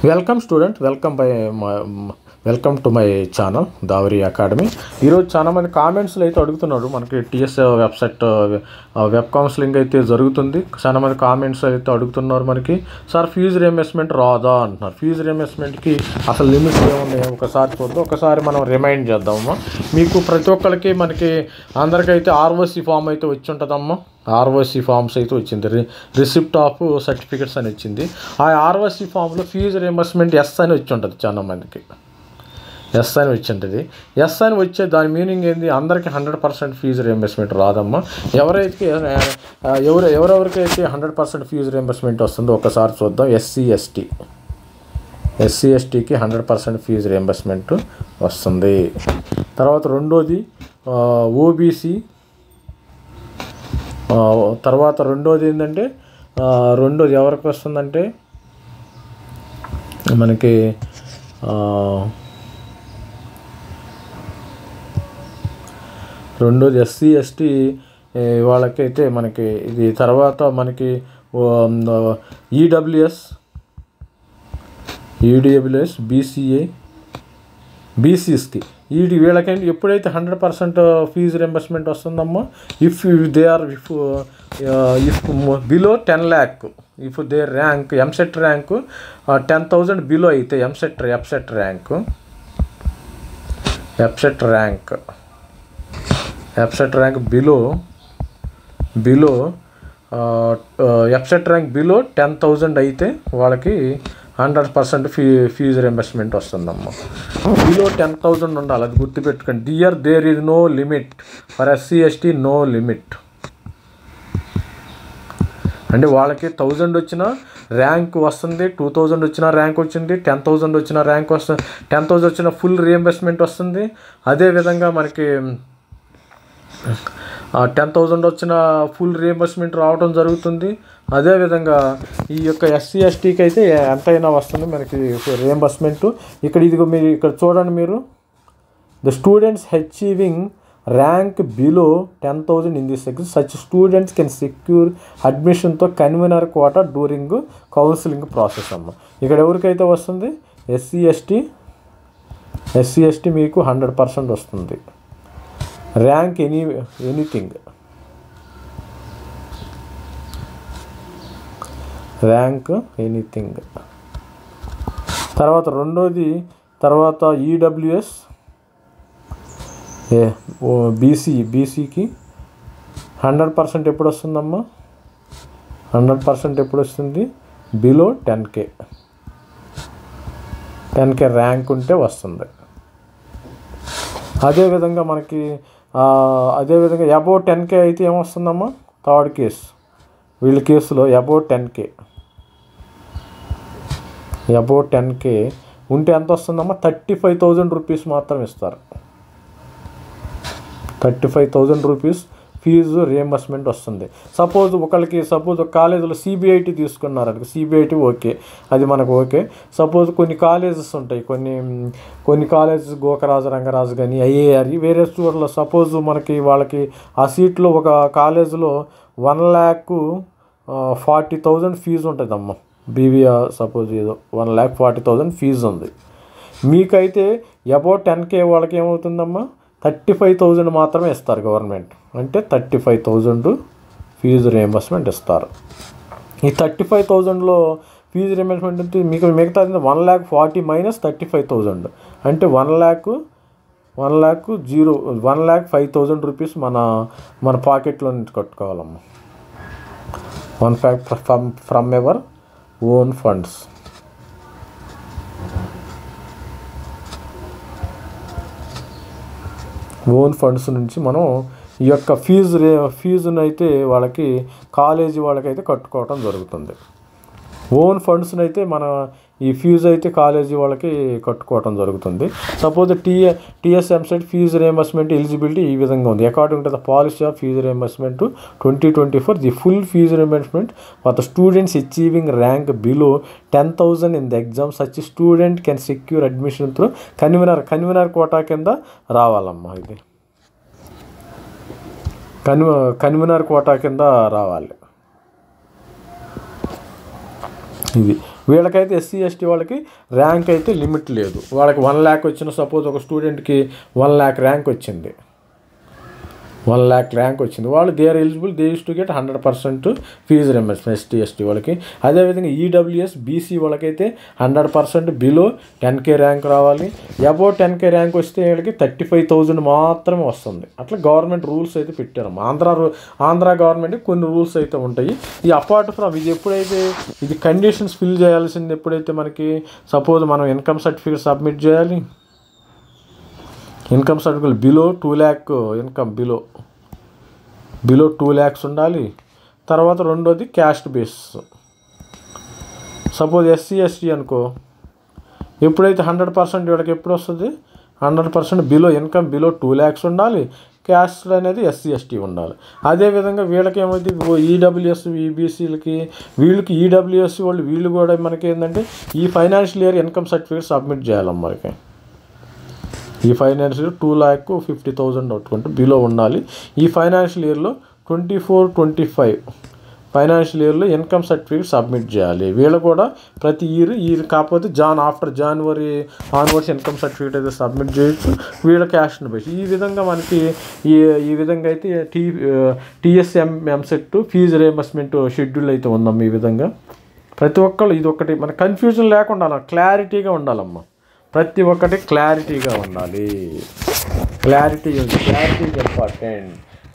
Welcome student, welcome to my channel దావరి academy. ఈరోజు చాలా మంది కామెంట్స్లో అయితే అడుగుతున్నాడు. మనకి టీఎస్ వెబ్సైట్ వెబ్ కౌన్సిలింగ్ అయితే జరుగుతుంది. చాలా మంది కామెంట్స్ అయితే అడుగుతున్నారు మనకి, సార్ ఫీజు రియంబర్స్మెంట్ రాదా అంటున్నారు. ఫీజు రియంబర్స్మెంట్కి అసలు లిమిట్స్ ఏమున్నాయి ఒకసారి చూద్దాం, ఒకసారి మనం రిమైండ్ చేద్దామమ్మా. మీకు ప్రతి ఒక్కరికి మనకి అందరికైతే ఆర్ఓసి ఫామ్ అయితే వచ్చి ఉంటుందమ్మా. ఆర్ఓసి ఫామ్స్ అయితే వచ్చింది, రిసిప్ట్ ఆఫ్ సర్టిఫికెట్స్ అని వచ్చింది. ఆ ఆర్ఓసి ఫామ్లో ఫీజు రియంబర్స్మెంట్ ఎస్ అని వచ్చి ఉంటుంది. చాలా మందికి ఎస్ అని వచ్చి ఉంటుంది. ఎస్ అని వచ్చే దాని మీనింగ్ ఏంది, అందరికీ 100% ఫీజు రియంబర్స్మెంట్ రాదమ్మా. ఎవరెవరికైతే 100% ఫీజు రియంబర్స్మెంట్ వస్తుందో ఒకసారి చూద్దాం. ఎస్సీ ఎస్టీకి 100% ఫీజు రియంబర్స్మెంట్ వస్తుంది. తర్వాత రెండోది ఓబీసీ. తర్వాత రెండోది ఏంటంటే, రెండోది ఎవరికి వస్తుందంటే మనకి రెండోది ఎస్సీ ఎస్టీ వాళ్ళకైతే మనకి ఇది. తర్వాత మనకి ఈడబ్ల్యూఎస్, బీసీఏ, బీసీస్కి వీళ్ళకంటే ఎప్పుడైతే 100% ఫీజు రింబర్స్మెంట్ వస్తుందమ్మా, if below 10 lakh, if they rank EAMCET rank 10,000 below అయితే ఎంసెట్ ర్యాంక్ బిలో 10,000 అయితే వాళ్ళకి 100% ఫీజు రింబర్స్మెంట్ వస్తుందమ్మా. బిలో 10,000 ఉండాలి, అది గుర్తుపెట్టుకోండి. There is no limit for SC ST, no limit. అంటే వాళ్ళకి 1000 వచ్చినా ర్యాంక్ వస్తుంది, 2000 వచ్చినా ర్యాంక్ వచ్చింది, 10,000 వచ్చిన ర్యాంక్ వస్తుంది, 10,000 వచ్చిన ఫుల్ రియంబర్స్మెంట్ వస్తుంది. అదేవిధంగా మనకి 10,000 వచ్చిన ఫుల్ రియంబర్స్మెంట్ రావడం జరుగుతుంది. అదేవిధంగా ఈ యొక్క ఎస్సీ ఎస్టీకి అయితే ఎంతైనా వస్తుంది మనకి రియంబర్స్మెంట్. ఇదిగో మీరు ఇక్కడ చూడండి, మీరు the students achieving rank below 10,000 in this section such students can secure అడ్మిషన్తో convenor quota during counselling process అమ్మ. ఇక్కడ ఎవరికైతే వస్తుంది, ఎస్సీ ఎస్టీ మీకు 100% వస్తుంది. ర్యాంక్ ఎనీథింగ్ తర్వాత రెండోది, తర్వాత ఈడబ్ల్యూఎస్, బీసీకి 100% ఎప్పుడు వస్తుందమ్మా? 100% ఎప్పుడు వస్తుంది? బిలో 10K ర్యాంక్ ఉంటే వస్తుంది. అదేవిధంగా మనకి అబోవ్ 10K అయితే ఏమొస్తుందమ్మా? థర్డ్ కేసు, వీళ్ళ కేసులో అబోవ్ 10K ఉంటే ఎంత వస్తుందమ్మా? 35,000 రూపీస్ మాత్రం ఇస్తారు. 35,000 రూపీస్ ఫీజు రియంబర్స్మెంట్ వస్తుంది. సపోజ్ ఒక కాలేజీలో సిబిఐటి తీసుకున్నారనుకో, సిబిఐటి ఓకే, అది మనకు ఓకే. సపోజ్ కొన్ని కాలేజెస్ ఉంటాయి, కొన్ని కాలేజెస్ గోకరాజు, రంగరాజు కానీ, ఐఏఆర్, వేరే చోట్ల సపోజ్ వాళ్ళకి ఆ సీట్లో ఒక కాలేజీలో 1,40,000 ఫీజు ఉంటుందమ్మా. బీవీఆర్ సపోజ్ ఏదో 1,40,000 ఫీజు ఉంది. మీకైతే అబౌవ్ 10K వాళ్ళకి ఏమవుతుందమ్మా? 35,000 మాత్రమే ఇస్తారు గవర్నమెంట్. అంటే 35,000 ఫీజు రియంబర్స్మెంట్ ఇస్తారు. ఈ 35,000లో ఫీజు రియంబర్స్మెంట్ అంటే మీకు మిగతా 1,40,000 మైనస్ 35,000 అంటే 1,05,000 రూపీస్ మన పాకెట్లో నుంచి కట్టుకోవాలమ్మా. From ever own funds. నుంచి మనం ఈ యొక్క ఫీజును అయితే కాలేజీ వాళ్ళకైతే కట్టుకోవటం జరుగుతుంది. ఓన్ ఫండ్స్ని అయితే ఈ ఫీజు అయితే కాలేజీ వాళ్ళకి కట్టుకోవటం జరుగుతుంది. Suppose TS EAMCET fee reimbursement eligibility ఈ విధంగా ఉంది. According to the policy of fee reimbursement 2024, the full fee reimbursement for the students achieving rank below 10,000 in the exam such student can secure admission through convenor quota కింద రావాలమ్మా. ఇది convenor quota కింద రావాలి. ఇది వీళ్ళకైతే ఎస్సీ ఎస్టీ వాళ్ళకి rank అయితే limit లేదు. వాళ్ళకి 1 lakh వచ్చిన, సపోజ్ ఒక స్టూడెంట్కి 1 lakh ర్యాంక్ వచ్చింది, 1 lakh ర్యాంక్ వచ్చింది, వాళ్ళు they are eligible, they use to get 100% fee reimbursement ST ST వాళ్ళకి. అదేవిధంగా ఈడబ్ల్యూఎస్ బీసీ వాళ్ళకైతే 100% బిలో 10K ర్యాంక్ రావాలి. అబౌవ్ 10K ర్యాంక్ వస్తే వీళ్ళకి 35,000 మాత్రమే వస్తుంది. అట్లా గవర్నమెంట్ రూల్స్ అయితే పెట్టారు. ఆంధ్ర గవర్నమెంట్ కొన్ని రూల్స్ అయితే ఉంటాయి. ఈ అపార్ట్ ఫ్రమ్ ఇది ఎప్పుడైతే ఇది కండిషన్స్ ఫిల్ చేయాల్సింది, ఎప్పుడైతే మనకి సపోజ్ మనం ఇన్కమ్ సర్టిఫికేట్ సబ్మిట్ చేయాలి, income certificate below 2 lakh income below 2 lakhs ఉండాలి. తర్వాత రెండోది caste base. Suppose SC ST అనుకో, ఎప్పుడైతే 100% వీళ్ళకి ఎప్పుడు వస్తుంది, 100% బిలో ఇన్కమ్ బిలో 2 lakhs ఉండాలి. క్యాస్ట్ అనేది ఎస్సీ ఎస్టీ ఉండాలి. అదేవిధంగా వీళ్ళకి ఏమైతే ఈడబ్ల్యూఎస్ ఈబీసీలకి వీళ్ళకి ఈడబ్ల్యూఎస్ వీళ్ళు కూడా మనకి ఏంటంటే ఈ financial year income certificate submit చేయాలి. మనకి ఈ ఫైనాన్షియల్ 2,50,000 అవుతుంటే బిలో ఉండాలి. ఈ ఫైనాన్షియల్ ఇయర్లో 24-25 ఫైనాన్షియల్ ఇయర్లో ఇన్కమ్ సర్టిఫికేట్ సబ్మిట్ చేయాలి. వీళ్ళు కూడా ప్రతి ఇయర్ కాకపోతే ఆఫ్టర్ జనవరి ఆన్వర్డ్స్ ఇన్కమ్ సర్టిఫికేట్ అయితే సబ్మిట్ చేయొచ్చు. వీళ్ళ క్యాష్ని బేసి ఈ విధంగా మనకి ఈ విధంగా అయితే టీఎస్ఎంసెట్ ఫీజు రియంబర్స్మెంట్ షెడ్యూల్ అయితే ఉందమ్మ. ఈ విధంగా ప్రతి ఒక్కళ్ళు ఇది ఒకటి మన కన్ఫ్యూజన్ లేకుండా క్లారిటీగా ఉండాలమ్మా. ప్రతి ఒక్కటి క్లారిటీగా ఉండాలి. Clarity important.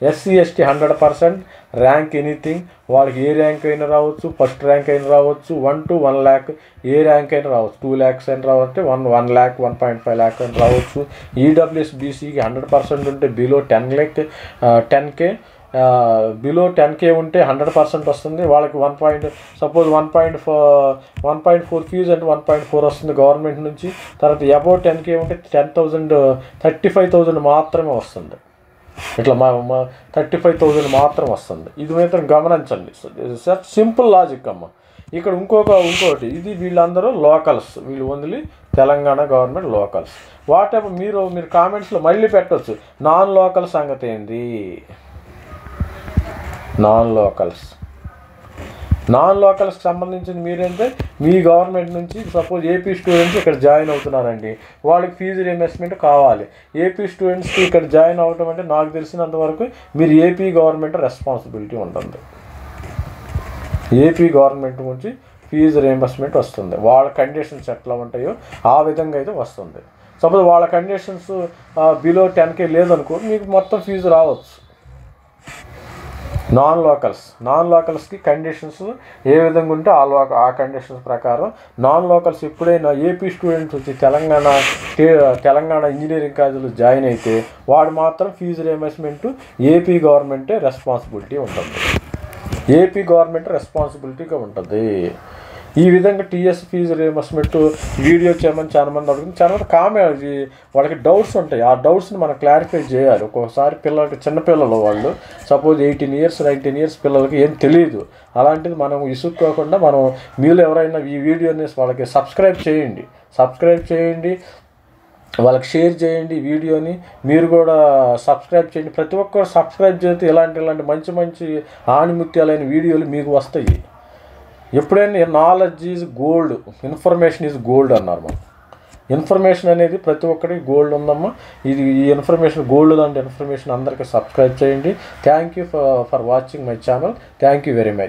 SC ST 100% rank anything, వాళ్ళకి ఏ ర్యాంక్ అయినా రావచ్చు, ఫస్ట్ ర్యాంక్ అయినా రావచ్చు, 1 to 1 lakh ఏ ర్యాంక్ అయినా రావచ్చు, 2 lakhs అయినా రావచ్చు, 1 lakh 1.5 lakh అయినా రావచ్చు. ఈడబ్ల్యూఎస్ బీసీకి 100% ఉంటే బిలో 10K బిలో 10K ఉంటే 100% వస్తుంది. వాళ్ళకి 1.4 ఫీజు అంటే 1.4 వస్తుంది గవర్నమెంట్ నుంచి. తర్వాత అబౌవ్ 10K ఉంటే 35,000 మాత్రమే వస్తుంది. ఇట్లా 35,000 మాత్రం వస్తుంది. ఇది మాత్రం గమనించండి. సింపుల్ లాజిక్ అమ్మ. ఇక్కడ ఇంకోటి ఇది వీళ్ళందరూ లోకల్స్, వీళ్ళు only Telangana government locals. Whatever మీరు కామెంట్స్లో మళ్ళీ పెట్టవచ్చు, నాన్ లోకల్ సంగతి ఏంది. నాన్ లోకల్స్కి సంబంధించింది మీరేంటే మీ గవర్నమెంట్ నుంచి సపోజ్ ఏపీ స్టూడెంట్స్ ఇక్కడ జాయిన్ అవుతున్నారండి, వాళ్ళకి ఫీజు రియంబర్స్మెంట్ కావాలి. ఏపీ స్టూడెంట్స్కి ఇక్కడ జాయిన్ అవ్వటం అంటే నాకు తెలిసినంతవరకు మీరు ఏపీ గవర్నమెంట్ రెస్పాన్సిబిలిటీ ఉంటుంది. ఏపీ గవర్నమెంట్ నుంచి ఫీజు రియంబర్స్మెంట్ వస్తుంది. వాళ్ళ కండిషన్స్ ఎట్లా ఉంటాయో ఆ విధంగా అయితే వస్తుంది. సపోజ్ వాళ్ళ కండిషన్స్ బిలో 10K లేదనుకో మీకు మొత్తం ఫీజు రావచ్చు. నాన్ లోకల్స్కి కండిషన్స్ ఏ విధంగా ఉంటే ఆ కండిషన్స్ ప్రకారం నాన్ లోకల్స్ ఎప్పుడైనా ఏపీ స్టూడెంట్స్ వచ్చి తెలంగాణ ఇంజనీరింగ్ కాలేజీలో జాయిన్ అయితే వాడు మాత్రం ఫీజు రియంబర్స్మెంట్ ఏపీ గవర్నమెంటే రెస్పాన్సిబిలిటీ ఉంటుంది. ఏపీ గవర్నమెంట్ రెస్పాన్సిబిలిటీగా ఉంటుంది. ఈ విధంగా టీఎస్ ఫీజు రియంబర్స్మెంట్ వీడియో చేయమని చాలామంది అడుగుతుంది. చాలామంది కామెంట్ వాళ్ళకి డౌట్స్ ఉంటాయి. ఆ డౌట్స్ని మనం క్లారిఫై చేయాలి. ఒక్కొక్కసారి పిల్లలకి చిన్నపిల్లలు వాళ్ళు సపోజ్ 18 years 19 years పిల్లలకి ఏం తెలియదు. అలాంటిది మనం ఇసుక్కోకుండా మనం మీలో ఎవరైనా ఈ వీడియోని వాళ్ళకి సబ్స్క్రైబ్ చేయండి, వాళ్ళకి షేర్ చేయండి వీడియోని. మీరు కూడా సబ్స్క్రైబ్ చేయండి. ప్రతి ఒక్కరు సబ్స్క్రైబ్ చేస్తే ఇలాంటి మంచి ఆణిముత్యాలైన వీడియోలు మీకు వస్తాయి. ఎప్పుడైనా knowledge is gold, information is gold అన్నారు. మనం ఇన్ఫర్మేషన్ అనేది ప్రతి ఒక్కరికి గోల్డ్ ఉందమ్మా. ఈ ఇన్ఫర్మేషన్ గోల్డ్ లాంటి ఇన్ఫర్మేషన్ అందరికీ సబ్స్క్రైబ్ చేయండి. Thank you for watching my channel. Thank you very much.